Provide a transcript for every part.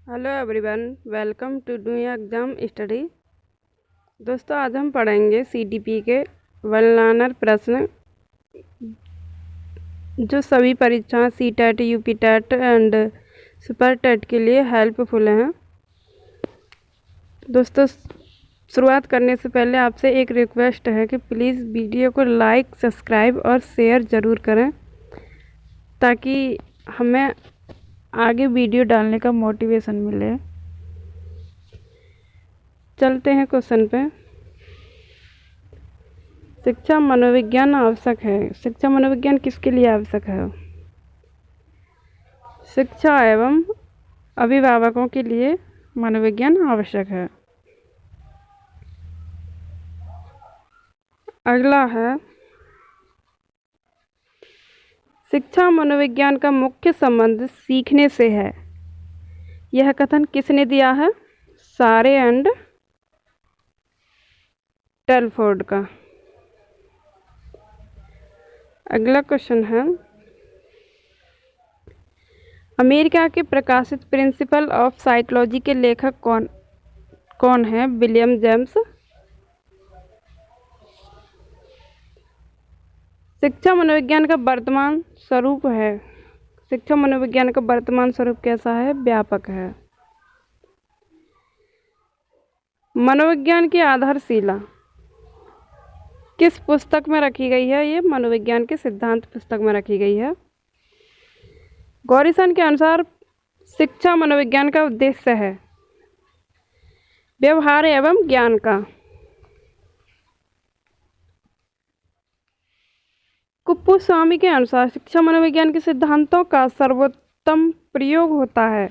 Hello everyone, welcome to new exam study. दोस्तों, आज हम पढ़ेंगे सीटीपी के वल्लानर प्रश्न जो सभी परीक्षाएं CTET, UP TET and super TET के लिए हेल्पफुल हैं। दोस्तों, शुरुआत करने से पहले आपसे एक रिक्वेस्ट है कि प्लीज़ वीडियो को लाइक, सब्सक्राइब और शेयर ज़रूर करें ताकि हमें आगे वीडियो डालने का मोटिवेशन मिले। चलते हैं क्वेश्चन पे। शिक्षा मनोविज्ञान आवश्यक है। शिक्षा मनोविज्ञान किसके लिए आवश्यक है? शिक्षा एवं अभिभावकों के लिए मनोविज्ञान आवश्यक है। अगला है, शिक्षा मनोविज्ञान का मुख्य संबंध सीखने से है। यह कथन किसने दिया है? सारे एंड टेलफोर्ड का। अगला क्वेश्चन है, अमेरिका के प्रकाशित प्रिंसिपल ऑफ साइकोलॉजी के लेखक कौन है? William James. शिक्षा मनोविज्ञान का वर्तमान स्वरूप है। शिक्षा मनोविज्ञान का वर्तमान स्वरूप कैसा है? व्यापक है। मनोविज्ञान की आधारशिला किस पुस्तक में रखी गई है? ये मनोविज्ञान के सिद्धांत पुस्तक में रखी गई है। गॉरिसन के अनुसार शिक्षा मनोविज्ञान का उद्देश्य है व्यवहार एवं ज्ञान का। कुप्पुस्वामी के अनुसार शिक्षा मनोविज्ञान के सिद्धांतों का सर्वोत्तम प्रयोग होता है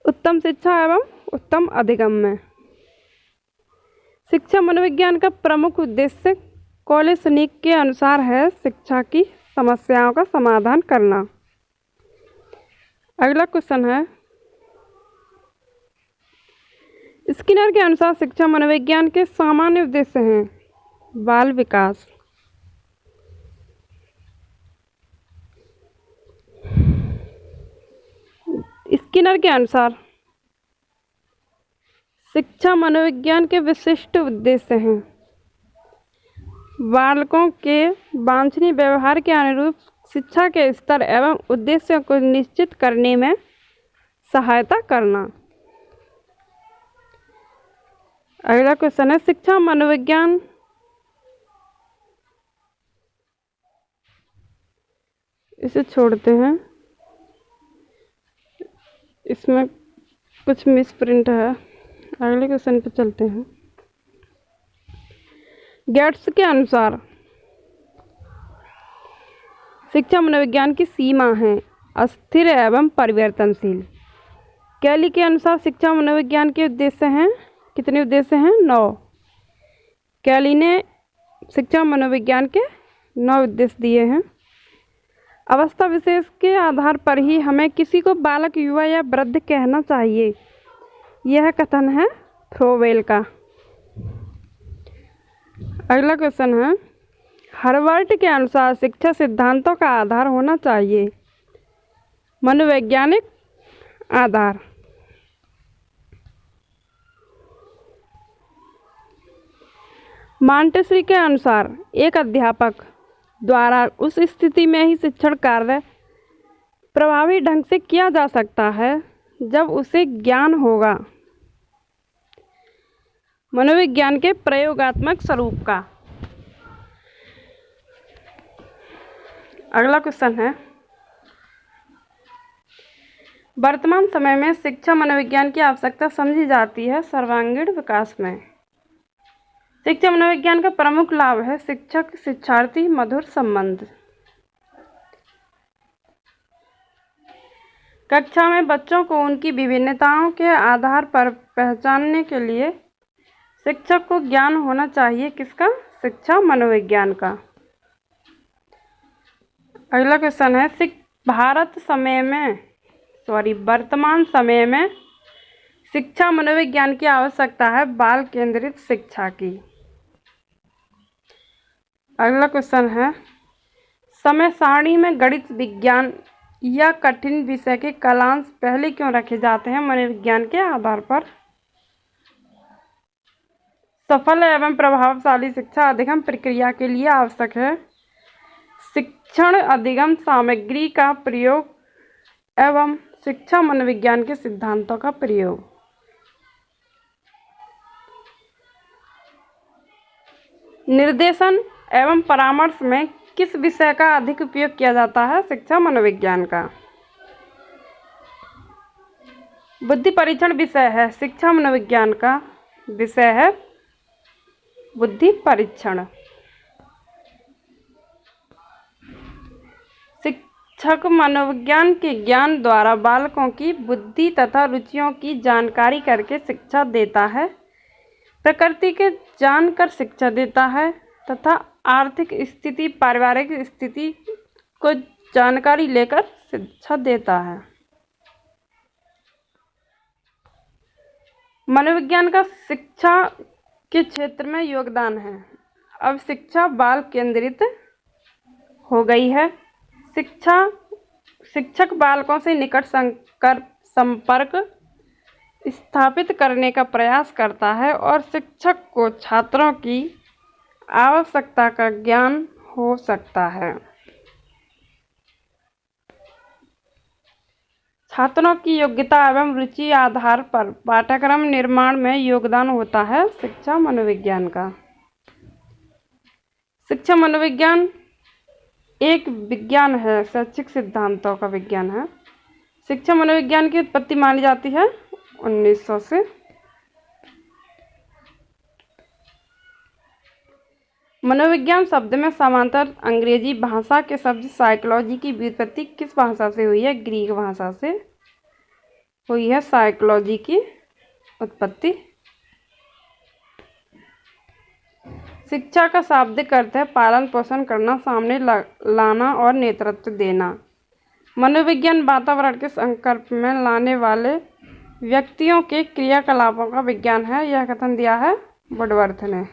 उत्तम शिक्षा एवं उत्तम अधिगम में। शिक्षा मनोविज्ञान का प्रमुख उद्देश्य कोलेसनिक के अनुसार है शिक्षा की समस्याओं का समाधान करना। अगला क्वेश्चन है, स्किनर के अनुसार शिक्षा मनोविज्ञान के सामान्य उद्देश्य हैं बाल विकास। स्किनर के अनुसार शिक्षा मनोविज्ञान के विशिष्ट उद्देश्य हैं बालकों के वांछनीय व्यवहार के अनुरूप शिक्षा के स्तर एवं उद्देश्यों को निश्चित करने में सहायता करना। अगला क्वेश्चन है, शिक्षा मनोविज्ञान इसे छोड़ते हैं, इसमें कुछ मिस प्रिंट है। अगले क्वेश्चन पे चलते हैं। गेट्स के अनुसार शिक्षा मनोविज्ञान की सीमा है अस्थिर एवं परिवर्तनशील। कैली के अनुसार शिक्षा मनोविज्ञान के उद्देश्य हैं, कितने उद्देश्य हैं? 9। कैली ने शिक्षा मनोविज्ञान के 9 उद्देश्य दिए हैं। अवस्था विशेष के आधार पर ही हमें किसी को बालक, युवा या वृद्ध कहना चाहिए। यह कथन है फ्रोवेल का। अगला क्वेश्चन है, हार्वर्ड के अनुसार शिक्षा सिद्धांतों का आधार होना चाहिए मनोवैज्ञानिक आधार। मॉन्टेसरी के अनुसार एक अध्यापक द्वारा उस स्थिति में ही शिक्षण कार्य प्रभावी ढंग से किया जा सकता है जब उसे ज्ञान होगा मनोविज्ञान के प्रयोगात्मक स्वरूप का। अगला क्वेश्चन है, वर्तमान समय में शिक्षा मनोविज्ञान की आवश्यकता समझी जाती है सर्वांगीण विकास में। शिक्षा मनोविज्ञान का प्रमुख लाभ है शिक्षक शिक्षार्थी मधुर संबंध। कक्षा में बच्चों को उनकी विभिन्नताओं के आधार पर पहचानने के लिए शिक्षक को ज्ञान होना चाहिए किसका? शिक्षा मनोविज्ञान का। अगला क्वेश्चन है, वर्तमान समय में शिक्षा मनोविज्ञान की आवश्यकता है बाल केंद्रित शिक्षा की। अगला क्वेश्चन है, समय सारणी में गणित विज्ञान या कठिन विषय के कालांश पहले क्यों रखे जाते हैं मनोविज्ञान के आधार पर? सफल एवं प्रभावशाली शिक्षा अधिगम प्रक्रिया के लिए आवश्यक है। शिक्षण अधिगम सामग्री का प्रयोग एवं शिक्षा मनोविज्ञान के सिद्धांतों का प्रयोग। निर्देशन एवं परामर्श में किस विषय का अधिक उपयोग किया जाता है? शिक्षा मनोविज्ञान का। बुद्धि परीक्षण विषय है शिक्षा मनोविज्ञान का विषय है बुद्धि परीक्षण। शिक्षक मनोविज्ञान के ज्ञान द्वारा बालकों की बुद्धि तथा रुचियों की जानकारी करके शिक्षा देता है, प्रकृति के जानकर शिक्षा देता है तथा आर्थिक स्थिति पारिवारिक स्थिति को जानकारी लेकर शिक्षा देता है। मनोविज्ञान का शिक्षा के क्षेत्र में योगदान है। अब शिक्षा बाल केंद्रित हो गई है। शिक्षक बालकों से निकट संपर्क स्थापित करने का प्रयास करता है और शिक्षक को छात्रों की आवश्यकता का ज्ञान हो सकता है। छात्रों की योग्यता एवं रुचि आधार पर पाठ्यक्रम निर्माण में योगदान होता है शिक्षा मनोविज्ञान का। शिक्षा मनोविज्ञान एक विज्ञान है, शैक्षिक सिद्धांतों का विज्ञान है। शिक्षा मनोविज्ञान की उत्पत्ति मानी जाती है 1900 से। मनोविज्ञान शब्द में समांतर अंग्रेजी भाषा के शब्द साइकोलॉजी की व्युत्पत्ति किस भाषा से हुई है? ग्रीक भाषा से हुई है साइकोलॉजी की उत्पत्ति। शिक्षा का शाब्दिक अर्थ है पालन पोषण करना, सामने लाना और नेतृत्व देना। मनोविज्ञान वातावरण के संपर्क में लाने वाले व्यक्तियों के क्रियाकलापों का विज्ञान है। यह कथन दिया है वुडवर्थ ने।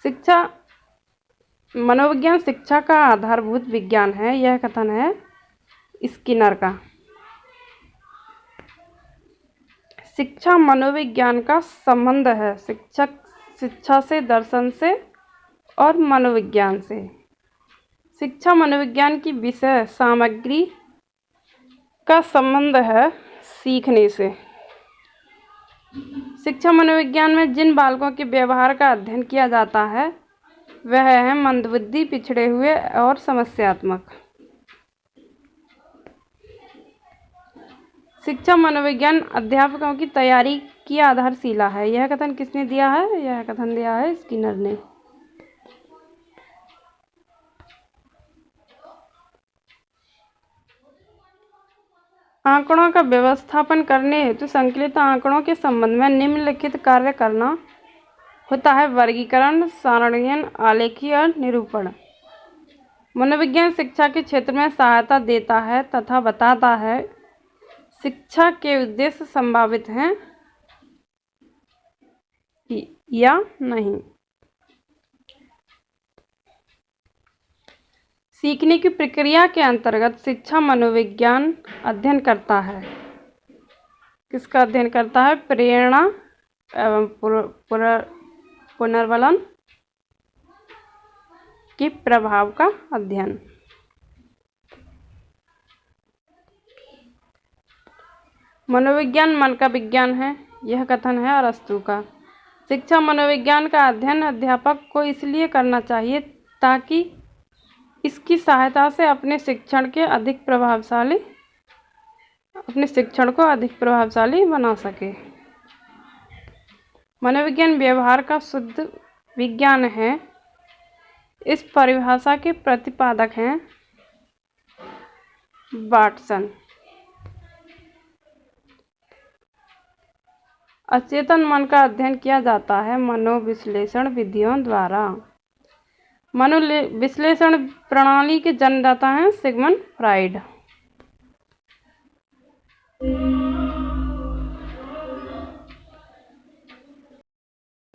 शिक्षा मनोविज्ञान शिक्षा का आधारभूत विज्ञान है। यह कथन है स्किनर का। शिक्षा मनोविज्ञान का संबंध है शिक्षा से, दर्शन से और मनोविज्ञान से। शिक्षा मनोविज्ञान की विषय सामग्री का संबंध है सीखने से। शिक्षा मनोविज्ञान में जिन बालकों के व्यवहार का अध्ययन किया जाता है वह है मंदबुद्धि, पिछड़े हुए और समस्यात्मक। शिक्षा मनोविज्ञान अध्यापकों की तैयारी की आधारशिला है। यह कथन किसने दिया है? यह कथन दिया है स्किनर ने। आंकड़ों का व्यवस्थापन करने हेतु संकलित आंकड़ों के संबंध में निम्नलिखित कार्य करना होता है: वर्गीकरण, सारणीकरण, आलेखी और निरूपण। मनोविज्ञान शिक्षा के क्षेत्र में सहायता देता है तथा बताता है शिक्षा के उद्देश्य संभावित हैं या नहीं। सीखने की प्रक्रिया के अंतर्गत शिक्षा मनोविज्ञान अध्ययन करता है। किसका अध्ययन करता है? प्रेरणा एवं पुनर्वलन के प्रभाव का अध्ययन। मनोविज्ञान मन का विज्ञान है। यह कथन है अरस्तू का। शिक्षा मनोविज्ञान का अध्ययन अध्यापक को इसलिए करना चाहिए ताकि इसकी सहायता से अपने शिक्षण को अधिक प्रभावशाली बना सके। मनोविज्ञान व्यवहार का शुद्ध विज्ञान है। इस परिभाषा के प्रतिपादक हैं वाटसन। अचेतन मन का अध्ययन किया जाता है मनोविश्लेषण विधियों द्वारा। मनोविश्लेषण प्रणाली के जन्मदाता हैं सिगमंड फ्राइड।